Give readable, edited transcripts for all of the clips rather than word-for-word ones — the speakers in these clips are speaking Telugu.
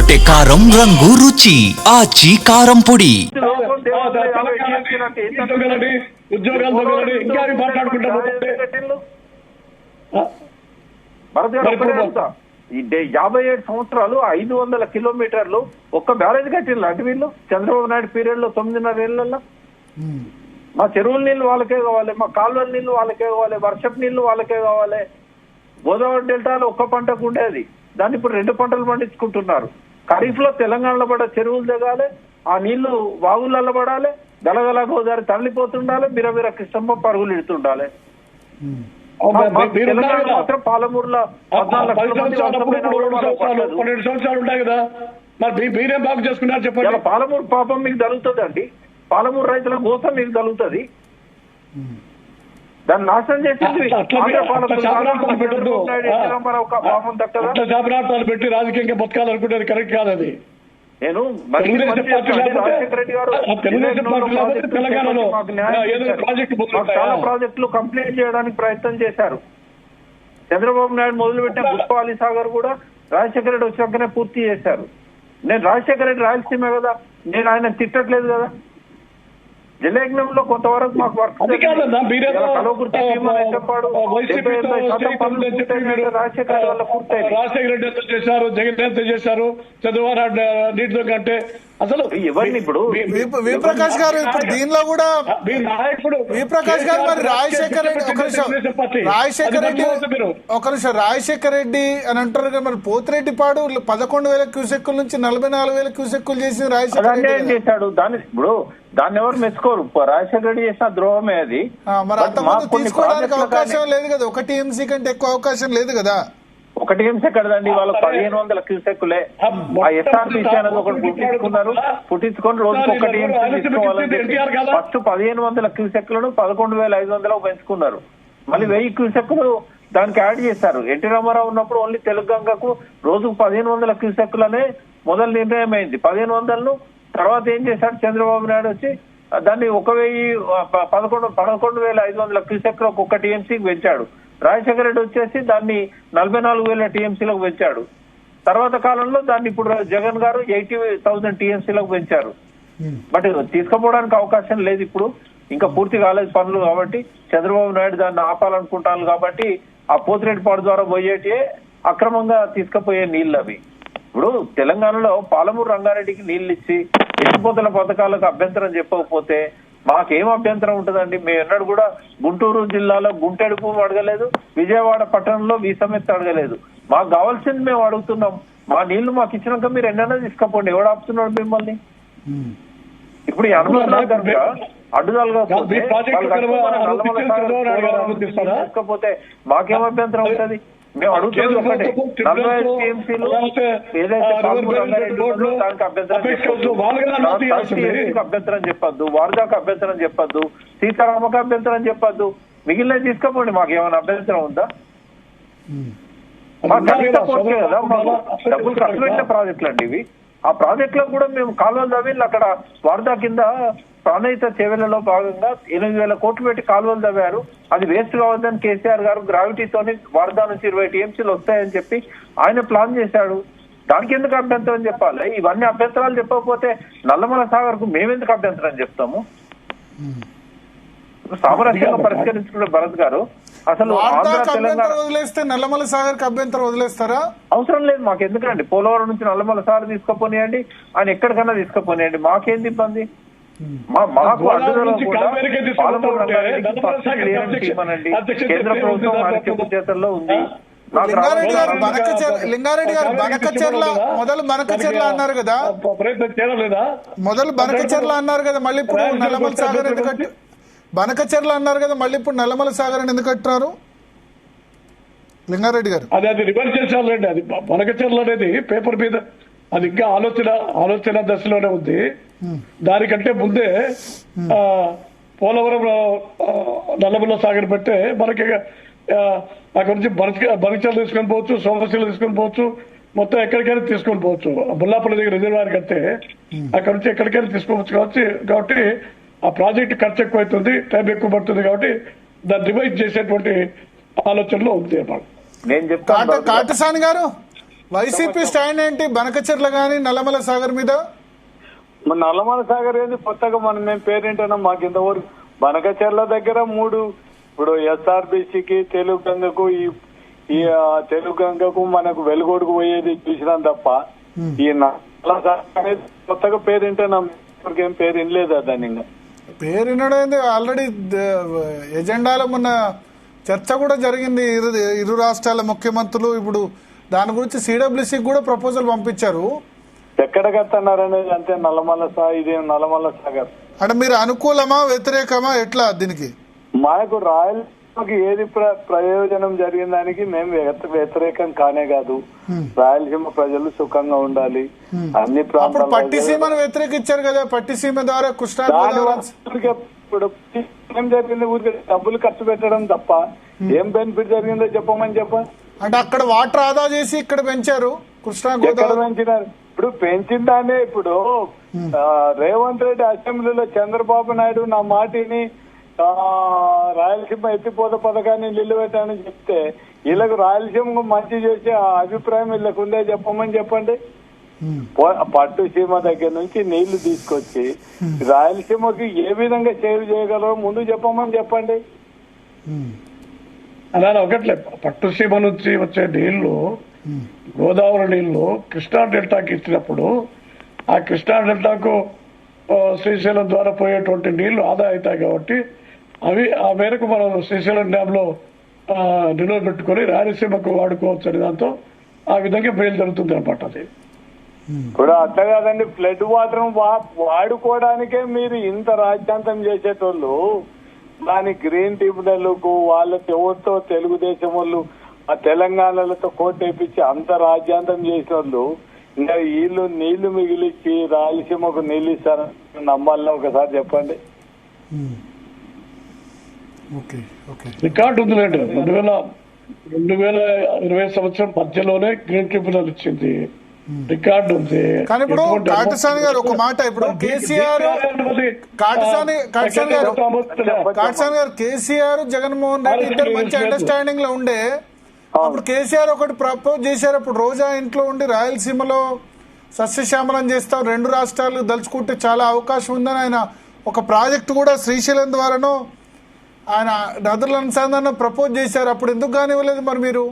కొట్టే కారం రంగు రుచి ఆచి కారం పొడి. ఈ 57 సంవత్సరాలు 500 కిలోమీటర్లు ఒక్క బ్యారేజ్ కట్టిండ్రు అంటే వీళ్ళు చంద్రబాబు నాయుడు పీరియడ్ లో 9.5 ఏళ్లలో. మా చెరువుల నీళ్లు వాళ్ళకే కావాలి, మా కాలువల నీళ్లు వాళ్ళకే కావాలి, వర్షపు నీళ్లు వాళ్ళకే కావాలి. గోదావరి డెల్టాలో ఒక్క పంటకు ఉండేది, దాన్ని ఇప్పుడు 2 పంటలు పండించుకుంటున్నారు. ఖరీఫ్ లో తెలంగాణలో పడ చెరువులు దిగాలి, ఆ నీళ్లు వాగులలో పడాలి, గలగల గోదావరి తరలిపోతుండాలి, బిరబిర కృష్ణమ్మ పరుగులు ఇడుతుండాలి. తెలంగాణ మాత్రం పాలమూరులో 14 లక్షల మంది 12 సంవత్సరాలు ఉంటాయి కదా, మరి మీరేం బాగు చేసుకున్నారు చెప్పండి. పాలమూరు పాపం మీకు తగులుతుంది అండి, పాలమూరు రైతుల కోసం మీకు తగులుతుంది. దాన్ని నాశనం చేసింది శాపనార్థాలు పెట్టి రాజకీయంగా బతకాలనుకుంటే కరెక్ట్ కాదు. అది నేను తెలంగాణలో చాలా ప్రాజెక్టులు కంప్లీట్ చేయడానికి ప్రయత్నం చేశారు. చంద్రబాబు నాయుడు మొదలుపెట్టిన పుష్పాలి సాగర్ కూడా రాజశేఖర రెడ్డి వచ్చాకనే పూర్తి చేశారు. నేను రాజశేఖర రెడ్డి రాయలసీమ కదా, నేను ఆయన తిట్టట్లేదు కదా. జలయజ్ఞంలో కొంతవరకు మాకు వర్క్ రాజశేఖర రెడ్డి ఎంత చేశారు, జగన్ ఎంత చేశారు, చంద్రబాబు నీటిలో కంటే అసలు ఎవరిని ఇప్పుడు విప్రకాష్ గారు ఇప్పుడు దీనిలో కూడా విప్రకాష్ గారు మరి రాజశేఖర రెడ్డి ఒక నిమిషం రాజశేఖర రెడ్డి అని అంటారు కదా, మరి పోతిరెడ్డి పాడు 11,000 క్యూసెక్కుల నుంచి 44,000 క్యూసెక్కులు చేసి రాజశేఖర రెడ్డి చేశాడు. దాన్ని ఎవరు మెచ్చుకోరు. రాజశేఖర రెడ్డి చేసిన ద్రోహమే అది. మరి అంతకుముందు తీసుకోవడానికి అవకాశం లేదు కదా, 1 టీఎంసీ కంటే ఎక్కువ అవకాశం లేదు కదా. 1 టీఎంసీ కదండి, వాళ్ళు 1,500 క్యూసెక్కులే. ఆ ఎస్ఆర్టీసీ అనేది ఒకటి పుట్టించుకొని రోజుకి 1 టీఎంసీ తీసుకోవాలని ఫస్ట్ 1,500 క్యూసెక్కులను 11,500 పెంచుకున్నారు. మళ్ళీ 1000 క్యూసెక్కులు దానికి యాడ్ చేశారు. ఎన్టీ రామారావు ఉన్నప్పుడు ఓన్లీ తెలుగు గంగకు రోజుకు 1,500 క్యూసెక్కులనే మొదలు నిర్ణయం అయింది. 1,500ను తర్వాత ఏం చేశాడు చంద్రబాబు నాయుడు వచ్చి దాన్ని 11,500 క్యూసెక్లకు 1 టీఎంసీకి పెంచాడు. రాజశేఖర రెడ్డి వచ్చేసి దాన్ని 44,000 టీఎంసీలకు పెంచాడు. తర్వాత కాలంలో దాన్ని ఇప్పుడు జగన్ గారు 80,000 టీఎంసీలకు పెంచారు. బట్ తీసుకుపోవడానికి అవకాశం లేదు, ఇప్పుడు ఇంకా పూర్తి కాలేదు పనులు. కాబట్టి చంద్రబాబు నాయుడు దాన్ని ఆపాలనుకుంటాను. కాబట్టి ఆ పోతిరెడ్డిపాడు ద్వారా పోయేటి అక్రమంగా తీసుకుపోయే నీళ్ళు అవి. ఇప్పుడు తెలంగాణలో పాలమూరు రంగారెడ్డికి నీళ్లు ఇచ్చి ఎత్తిపోతల పథకాలకు అభ్యంతరం చెప్పకపోతే మాకేం అభ్యంతరం ఉంటుందండి. మేము ఎన్నడూ కూడా గుంటూరు జిల్లాలో గుంటెడుపు అడగలేదు, విజయవాడ పట్టణంలో వీసమెత్తి అడగలేదు. మాకు కావాల్సింది మేము అడుగుతున్నాం. మా నీళ్లు మాకు ఇచ్చినాక మీరు ఎన్నైనా తీసుకపోండి, ఎవడు ఆపుతున్నాడు మిమ్మల్ని? ఇప్పుడు ఈ అనుమతులు కనుక అడ్డుదలుగా తీసుకపోతే మాకేం అభ్యంతరం ఉంటుంది? మేము అడుగుతుంది ఒకటే, 45 టీఎంసీలు ఏదైతే దానికి అభ్యంతరం చెప్పొద్దు, వారదాకు అభ్యంతరం చెప్పొద్దు, సీతారామకు అభ్యంతరం చెప్పొద్దు, మిగిలిన తీసుకోపోండి. మాకేమైనా అభ్యంతరం ఉందా? మాకు కనీసపోతే కదా, మాకు డబ్బులు ఖర్చు పెట్టిన ప్రాజెక్టులు అండి ఇవి. ఆ ప్రాజెక్టులకు కూడా మేము కాలువలు తవ్వి అక్కడ వారదా కింద ప్రాణహిత చేవెళ్లలో భాగంగా 8,000 కోట్లు పెట్టి కాలువలు తవ్వారు. అది వేస్ట్ కావద్దని కేసీఆర్ గారు గ్రావిటీతోని వారదా నుంచి 20 టీఎంసీలు వస్తాయని చెప్పి ఆయన ప్లాన్ చేశాడు. దానికి ఎందుకు అభ్యంతరం చెప్పాలి? ఇవన్నీ అభ్యంతరాలు చెప్పకపోతే నల్లమల సాగర్ కు మేమెందుకు అభ్యంతరం చెప్తాము? సామరస్యంగా పరిష్కరించుకునే భరత్ గారు అసలు వదిలేస్తే నల్లమల సాగర్ కి అభ్యంతరం వదిలేస్తారా? అవసరం లేదు మాకు. ఎందుకండి పోలవరం నుంచి నల్లమల సాగర్ తీసుకుపోనియండి, ఆయన ఎక్కడికన్నా తీసుకుపోనియండి, మాకేంది ఇబ్బంది? మాకు అడ్డుదల కేంద్ర ప్రభుత్వం ఆయన చేతుల్లో ఉంది. లింగారెడ్డి గారు బనకచెర్ల మొదలు బనకచెర్ల అన్నారు కదా, మళ్ళీ ఇప్పుడు నల్లమల సాగర్ ఎందుకు బనకచెర్ల అన్నారు కదా, మళ్ళీ ఇప్పుడు నల్లమల సాగర్ అని ఎందుకు కట్టారు లింగారెడ్డి గారు? అది రివర్స్ చేశారండి. అది బనకచెర్ల అనేది పేపర్ మీద అది ఇంకా ఆలోచన దశలోనే ఉంది. దానికంటే ముందే పోలవరం నల్లమల సాగర్ పెట్టే మనకి అక్కడ నుంచి బనకచెర్ల తీసుకొని పోవచ్చు, సోమశిల తీసుకొని పోవచ్చు, మొత్తం ఎక్కడికైనా తీసుకొని పోవచ్చు. బుల్లాపల్లి దగ్గర రిజర్వాయర్ కడితే అక్కడ నుంచి ఎక్కడికైనా తీసుకోవచ్చు. కాబట్టి ఆ ప్రాజెక్ట్ ఖర్చు ఎక్కువ అవుతుంది, టైం ఎక్కువ పడుతుంది. కాబట్టి దాన్ని రివైజ్ చేసేటువంటి ఆలోచనలో ఉంది. నేను చెప్తాను కాటసాని గారు, వైసీపీ స్టాండ్ ఏంటి బనకచెర్ల గాని నల్లమల సాగర్ మీద? నల్లమల సాగర్ ఏంది కొత్తగా మేము పేరేంటున్నాం. మాకు ఇంతవరకు బనకచెర్ల దగ్గర 3 ఇప్పుడు ఎస్ఆర్బిసికి తెలుగు గంగకు ఈ తెలుగు గంగకు మనకు వెలుగోడుకు పోయేది చూసినాం తప్ప ఈ నల్లమల సాగర్ అనేది కొత్తగా పేరేంటున్నాం. ఏం పేరు వినలేదు దాన్ని. ఇంకా పేరు వినడం ఆల్రెడీ ఎజెండాలో మొన్న చర్చ కూడా జరిగింది. ఇరు రాష్ట్రాల ముఖ్యమంత్రులు ఇప్పుడు దాని గురించి సిడబ్ల్యూసీకి కూడా ప్రపోజల్ పంపించారు. ఎక్కడ కట్టన్నారనేది అంతే. ఇది నల్లమల సాగర్ అంటే మీరు అనుకూలమా వ్యతిరేకమా ఎట్లా దీనికి? మనకు రాయలసీమకి ఏది ప్రయోజనం జరిగిన దానికి మేము వ్యతిరేకం కానే కాదు. రాయలసీమ ప్రజలు సుఖంగా ఉండాలి. అన్ని ప్రాంతాలు పట్టిసీమను వ్యతిరేకించారు కదా, పట్టిసీమ ద్వారా కృష్ణా ఇప్పుడు ఏం జరిగింది? ఊరికి డబ్బులు ఖర్చు పెట్టడం తప్ప ఏం బెనిఫిట్ జరిగిందో చెప్పమని చెప్పండి. అంటే అక్కడ వాటర్ ఆదా చేసి ఇక్కడ పెంచారు కృష్ణా గోదావరి పెంచినారు. ఇప్పుడు పెంచిందానే ఇప్పుడు రేవంత్ రెడ్డి అసెంబ్లీలో చంద్రబాబు నాయుడు నా మాటిని రాయలసీమ ఎత్తిపోత పథకాన్ని నిలబెట్టానని చెప్తే వీళ్ళకు రాయలసీమకు మంచి చేసే అభిప్రాయం వీళ్ళకు ఉందే చెప్పమని చెప్పండి. పట్టుసీమ దగ్గర నుంచి నీళ్లు తీసుకొచ్చి రాయలసీమకి ఏ విధంగా సేవ్ చేయగలరో ముందు చెప్పమని చెప్పండి. అలా ఒకట్లే, పట్టుసీమ నుంచి వచ్చే నీళ్లు గోదావరి నీళ్లు కృష్ణా డెల్టాకి ఇచ్చినప్పుడు ఆ కృష్ణా డెల్టాకు శ్రీశైలం ద్వారా పోయేటువంటి నీళ్లు ఆదా అవుతాయి కాబట్టి అవి ఆ మేరకు మనం శ్రీశైలం డ్యామ్ లో నిల్వ పెట్టుకుని రాయలసీమకు వాడుకోవచ్చు అనే దాంతో ఆ విధంగా బయలు జరుగుతుంది అనమాట. అది ఇప్పుడు అట్లా కాదండి, ఫ్లడ్ వాటర్ వాడుకోవడానికే మీరు ఇంత రాజ్యాంతం చేసేటోళ్ళు దాని గ్రీన్ ట్రిబ్యునల్కు వాళ్ళతో ఎవరితో తెలుగుదేశం వాళ్ళు ఆ తెలంగాణలతో కోర్టు వేయించి అంత రాజ్యాంతం చేసిన వాళ్ళు ఇంకా వీళ్ళు నీళ్లు మిగిలిచ్చి రాయలసీమకు నీళ్లు ఇస్తారని నమ్మాలని ఒకసారి చెప్పండి. రికార్డు ఉందిలేండి. 2020 సంవత్సరం మధ్యలోనే గ్రీన్ ట్రిబ్యునల్ ఇచ్చింది, రికార్డు ఉంది. కానీ ఇప్పుడు కాటసాని గారు ఒక మాట, ఇప్పుడు కేసీఆర్ కేసీఆర్ జగన్మోహన్ రెడ్డి ఇద్దరు మంచి అండర్స్టాండింగ్ లో ఉండే అప్పుడు కేసీఆర్ ఒకటి ప్రపోజ్ చేశారు. అప్పుడు రోజా ఇంట్లో ఉండి రాయలసీమలో సస్యశ్యామలం చేస్తాం, 2 రాష్ట్రాలు దలుచుకుంటే చాలా అవకాశం ఉందని ఆయన ఒక ప్రాజెక్టు కూడా శ్రీశైలం ద్వారానో ఆయన నదుల అనుసంధానం ప్రపోజ్ చేశారు. అప్పుడు ఎందుకు కానివ్వలేదు మరి మీరు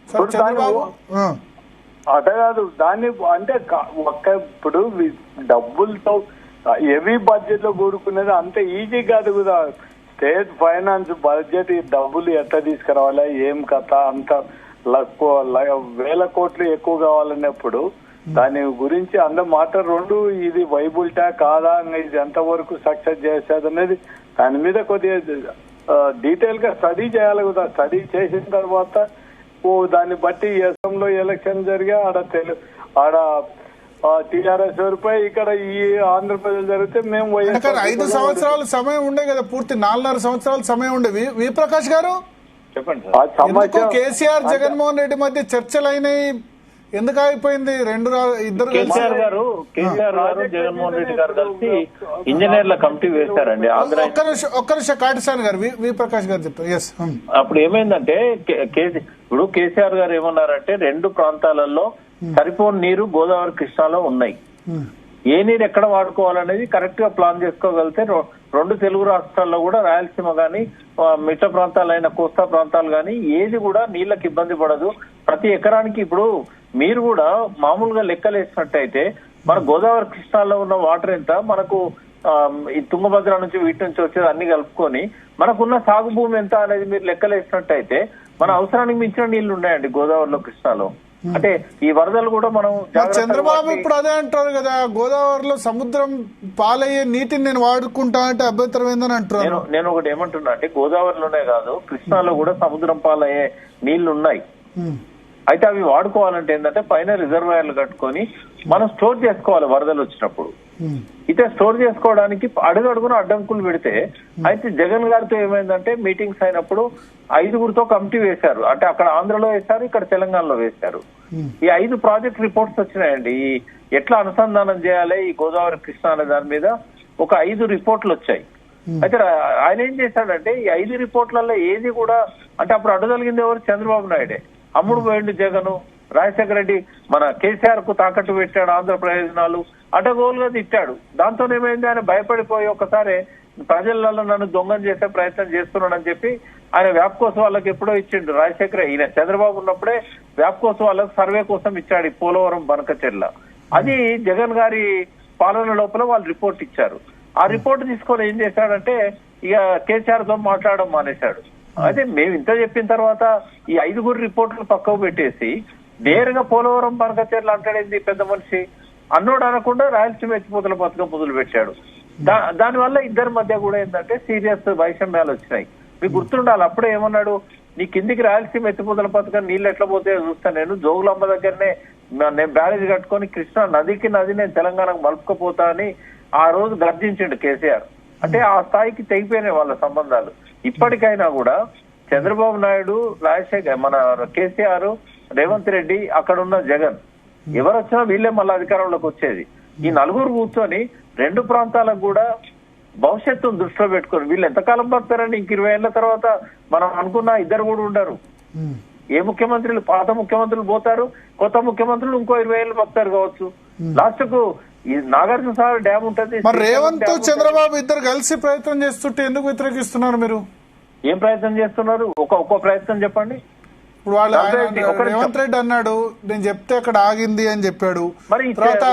చంద్రబాబు? అదే కాదు దాన్ని అంటే ఇప్పుడు డబ్బులతో హెవీ బడ్జెట్ లో కూడుకునేది అంత ఈజీ కాదు కదా. స్టేట్ ఫైనాన్స్ బడ్జెట్ ఈ డబ్బులు ఎట్లా తీసుకురావాలా ఏం కథ అంత వేల కోట్లు ఎక్కువ కావాలన్నప్పుడు దాని గురించి అందరూ మాట 2 ఇది వైబుల్టా కాదా, ఇది ఎంతవరకు సక్సెస్ చేసేది అనేది దాని మీద కొద్దిగా డీటెయిల్ గా స్టడీ చేయాలి కదా. స్టడీ చేసిన తర్వాత దాన్ని బట్టి అసెంబ్లీలో ఎలక్షన్ జరిగా ఆడ టీఆర్ఎస్ రూపాయి ఇక్కడ ఈ ఆంధ్రప్రదేశ్ జరిగితే మేము 5 సంవత్సరాలు సమయం ఉండే కదా, పూర్తి 4.5 సంవత్సరాలు సమయం ఉండే. వి ప్రకాష్ గారు చెప్పండి, కేసీఆర్ జగన్మోహన్ రెడ్డి మధ్య చర్చలు అయినాయి, ఎందుకు ఆగిపోయింది? ఇద్దరు కేసీఆర్ గారు జగన్మోహన్ రెడ్డి గారు కలిసి ఇంజనీర్ల కమిటీ వేశారండి. ఒక్క నిమిషం కాటసాని గారు, వి ప్రకాష్ గారు చెప్తారు. ఎస్, అప్పుడు ఏమైందంటే ఇప్పుడు కేసీఆర్ గారు ఏమన్నారంటే 2 ప్రాంతాలలో సరిపోని నీరు గోదావరి కృష్ణాలో ఉన్నాయి, ఏ నీరు ఎక్కడ వాడుకోవాలనేది కరెక్ట్ గా ప్లాన్ చేసుకోగలిగితే 2 తెలుగు రాష్ట్రాల్లో కూడా రాయలసీమ గానీ మిట్ట ప్రాంతాలైన కోస్తా ప్రాంతాలు గానీ ఏది కూడా నీళ్లకు ఇబ్బంది పడదు. ప్రతి ఎకరానికి ఇప్పుడు మీరు కూడా మామూలుగా లెక్కలేసినట్టయితే మన గోదావరి కృష్ణాల్లో ఉన్న వాటర్ ఎంత, మనకు ఈ తుంగభద్ర నుంచి వీటి నుంచి వచ్చేది అన్ని కలుపుకొని మనకున్న సాగు భూమి ఎంత అనేది మీరు లెక్కలేసినట్టయితే మన అవసరానికి మించిన నీళ్లు ఉన్నాయండి గోదావరిలో కృష్ణాలో. అంటే ఈ వరదలు కూడా మనం చంద్రబాబు ఇప్పుడు అదే అంటారు కదా, గోదావరిలో సముద్రం పాలయ్యే నీటిని నేను వాడుకుంటా అంటే అభ్యంతరం ఏందని అంటున్నారు. నేను ఒకటి ఏమంటున్నా అంటే గోదావరిలోనే కాదు కృష్ణాలో కూడా సముద్రం పాలయ్యే నీళ్లు ఉన్నాయి. అయితే అవి వాడుకోవాలంటే ఏంటంటే పైన రిజర్వాయర్లు కట్టుకొని మనం స్టోర్ చేసుకోవాలి వరదలు వచ్చినప్పుడు. అయితే స్టోర్ చేసుకోవడానికి అడుగడుగున అడ్డంకులు పెడితే అయితే జగన్ గారితో ఏమైందంటే మీటింగ్స్ అయినప్పుడు 5గురితో కమిటీ వేశారు. అంటే అక్కడ ఆంధ్రలో వేశారు, ఇక్కడ తెలంగాణలో వేశారు. ఈ 5 ప్రాజెక్ట్ రిపోర్ట్స్ వచ్చినాయండి. ఎట్లా అనుసంధానం చేయాలి ఈ గోదావరి కృష్ణ అనే దాని మీద ఒక 5 రిపోర్ట్లు వచ్చాయి. అయితే ఆయన ఏం చేశాడంటే ఈ 5 రిపోర్ట్లలో ఏది కూడా అంటే అప్పుడు అడ్డుదలిగింది ఎవరు? చంద్రబాబు నాయుడే. అమ్ముడు పోయిండు జగను. రాజశేఖర రెడ్డి మన కేసీఆర్ కు తాకట్టు పెట్టాడు ఆంధ్ర ప్రయోజనాలు అడ్డగోలుగా తిట్టాడు. దాంతో ఏమైంది, ఆయన భయపడిపోయి ఒకసారి ప్రజలలో నన్ను దొంగం చేసే ప్రయత్నం చేస్తున్నాడని చెప్పి ఆయన వ్యాప్కోస్ వాళ్ళకి ఎప్పుడో ఇచ్చిండు. రాజశేఖర ఈయన చంద్రబాబు ఉన్నప్పుడే వ్యాప్కోస్ వాళ్ళకు సర్వే కోసం ఇచ్చాడు ఈ పోలవరం బనకచెర్ల. అది జగన్ గారి పాలన లోపల వాళ్ళు రిపోర్ట్ ఇచ్చారు. ఆ రిపోర్ట్ తీసుకొని ఏం చేశాడంటే ఇక కేసీఆర్ తో మాట్లాడడం మానేశాడు. అయితే మేము ఇంత చెప్పిన తర్వాత ఈ 5 రిపోర్టులు పక్కకు పెట్టేసి నేరుగా పోలవరం బనకచెర్ల అంటాడేంది పెద్ద మనిషి, అన్నోడు అనకుండా రాయలసీమ ఎత్తిపోతల పథకం మొదలు పెట్టాడు. దానివల్ల ఇద్దరి మధ్య కూడా ఏంటంటే సీరియస్ వైషమ్యాలు వచ్చినాయి. మీకు గుర్తుండాలి, అప్పుడే ఏమన్నాడు, నీ కిందికి రాయలసీమ ఎత్తిపోతల పథకం నీళ్ళు ఎట్లా పోతే చూస్తాను, నేను జోగులాంబ దగ్గరనే నేను బ్యారేజ్ కట్టుకొని కృష్ణా నది నేను తెలంగాణకు మలుపుకపోతా అని ఆ రోజు గర్జించిండు కేసీఆర్. అంటే ఆ స్థాయికి తెగిపోయినాయి వాళ్ళ సంబంధాలు. ఇప్పటికైనా కూడా చంద్రబాబు నాయుడు, రాజశేఖర్, మన కేసీఆర్, రేవంత్ రెడ్డి, అక్కడ ఉన్న జగన్ ఎవరు వచ్చినా వీళ్ళే మళ్ళీ అధికారంలోకి వచ్చేది. ఈ 4 కూర్చొని 2 ప్రాంతాలకు కూడా భవిష్యత్తును దృష్టిలో పెట్టుకొని వీళ్ళు ఎంతకాలం పడతారండి, ఇంక 20 ఏళ్ల తర్వాత మనం అనుకున్న ఇద్దరు కూడా ఉండరు. ఏ ముఖ్యమంత్రులు, పాత ముఖ్యమంత్రులు పోతారు, కొత్త ముఖ్యమంత్రులు ఇంకో 20 ఏళ్ళు బతారు కావచ్చు. లాస్ట్ కు ఈ నాగార్జున సాగర్ డ్యామ్ ఉంటది. మరి రేవంత్ చంద్రబాబు ఇద్దరు కలిసి ప్రయత్నం చేస్తుంటే ఎందుకు వ్యతిరేకిస్తున్నారు మీరు? ఏం ప్రయత్నం చేస్తున్నారు? ఒక్కో ప్రయత్నం చెప్పండి. ఇప్పుడు వాళ్ళు రేవంత్ రెడ్డి అన్నాడు నేను చెప్తే అక్కడ ఆగింది అని చెప్పాడు. తర్వాత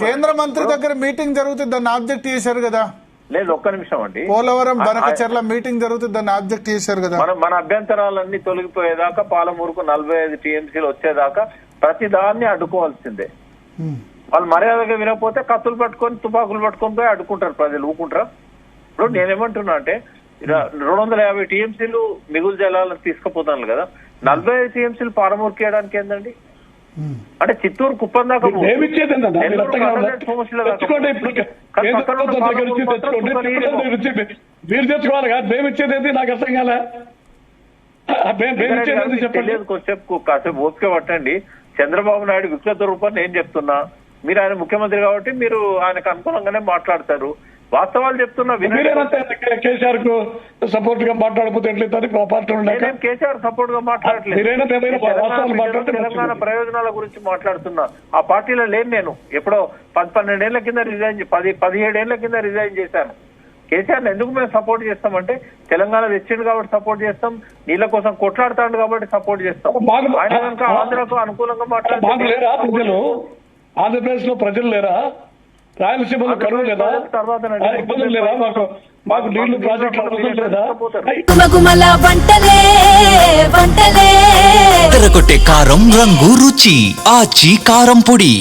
కేంద్ర మంత్రి దగ్గర మీటింగ్ జరుగుతుంది, దాన్ని ఆబ్జెక్ట్ చేశారు కదా. లేదు, ఒక్క నిమిషం అండి. పోలవరం బనకచెర్ల మీటింగ్ జరుగుతుంది, దాన్ని ఆబ్జెక్ట్ చేశారు కదా. మన అభ్యంతరాలన్నీ తొలగిపోయేదాకా, పాలమూరుకు 45 టీఎంసీలు వచ్చేదాకా ప్రతి దాన్ని అడ్డుకోవాల్సిందే. వాళ్ళు మర్యాదగా వినకపోతే కత్తులు పట్టుకొని తుపాకులు పట్టుకొని పోయి అడ్డుకుంటారు ప్రజలు, ఊకుంటారా? ఇప్పుడు నేనేమంటున్నా అంటే 250 టీఎంసీలు మిగులు జలాలను తీసుకుపోతాను కదా, 45 టీఎంసీలు పాలమూరుకి వేయడానికి ఏందండి? అంటే చిత్తూరు కుప్పం దాకా మీరు తెచ్చుకోవాలి కాదు, మేము ఇచ్చేది నాకు అర్థం కాలే. కాసేపు ఓపిక పట్టండి. చంద్రబాబు నాయుడు వికృత రూపాన్ని నేను చెప్తున్నా, మీరు ఆయన ముఖ్యమంత్రి కాబట్టి మీరు ఆయనకు అనుకూలంగానే మాట్లాడతారు. వాస్తవాలు చెప్తున్నా. కేసీఆర్ కు సపోర్ట్ గా మాట్లాడకపోతే కేసీఆర్ సపోర్ట్ గా మాట్లాడలేదు, తెలంగాణ ప్రయోజనాల గురించి మాట్లాడుతున్నా. ఆ పార్టీలో లేని నేను ఎప్పుడో 10-12 ఏళ్ల కింద రిజైన్, 17 ఏళ్ల కింద రిజైన్ చేశాను. కేసీఆర్ ఎందుకు మేము సపోర్ట్ చేస్తామంటే తెలంగాణ తెచ్చిండు కాబట్టి సపోర్ట్ చేస్తాం, నీళ్ళ కోసం కొట్లాడుతాడు కాబట్టి సపోర్ట్ చేస్తాం. ఆయన కనుక ఆంధ్రకు అనుకూలంగా మాట్లాడుతున్నారు. ఆంధ్రప్రదేశ్ లో ప్రజలు లేరా? రాయలసీమలో కరువు లేదా? ఇబ్బందులు లేరా? మాకు నీళ్లు ప్రాజెక్టులు లేదా? తెరకొట్టే కారం రంగు రుచి ఆచి కారం పొడి.